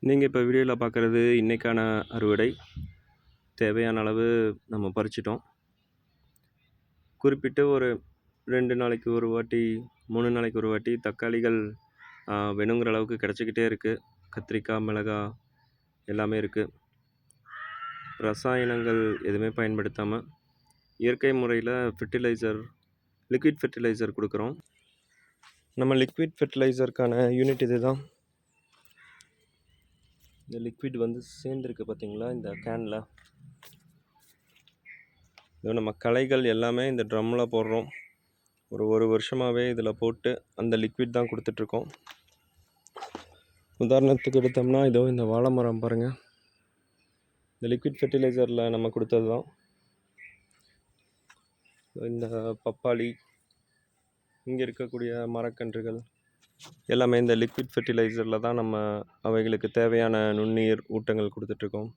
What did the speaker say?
நீங்கள் இப்போ வீடியோவில் பார்க்குறது இன்றைக்கான அறுவடை. தேவையான அளவு நம்ம பறிச்சிட்டோம். குறிப்பிட்டு ஒரு 2 நாளைக்கு ஒரு வாட்டி 3 நாளைக்கு ஒரு வாட்டி தக்காளிகள் வேணுங்கிற அளவுக்கு கிடச்சிக்கிட்டே இருக்குது. கத்திரிக்காய், மிளகாய் எல்லாமே இருக்குது. ரசாயனங்கள் எதுவுமே பயன்படுத்தாமல் இயற்கை முறையில் லிக்விட் ஃபெர்டிலைசர் கொடுக்குறோம். நம்ம லிக்விட் ஃபெர்டிலைசருக்கான யூனிட் இது தான். இந்த லிக்விட் சேர்ந்துருக்கு பார்த்தீங்களா, இந்த கேனில். இது நம்ம களைகள் எல்லாமே இந்த ட்ரம்மில் போடுறோம். ஒரு வருஷமாகவே இதில் போட்டு அந்த லிக்விட் தான் கொடுத்துட்ருக்கோம். உதாரணத்துக்கு எடுத்தோம்னா இதோ இந்த வாழை மரம் பாருங்கள், இந்த லிக்விட் ஃபெர்டிலைசரில் நம்ம கொடுத்தது தான். இந்த பப்பாளி, இங்கே இருக்கக்கூடிய மரக்கன்றுகள் எல்லாமே இந்த லிக்விட் ஃபெர்டிலைசரில் தான் நம்ம அவைகளுக்கு தேவையான நுண்ணுயிர் ஊட்டங்கள் கொடுத்துட்ருக்கோம்.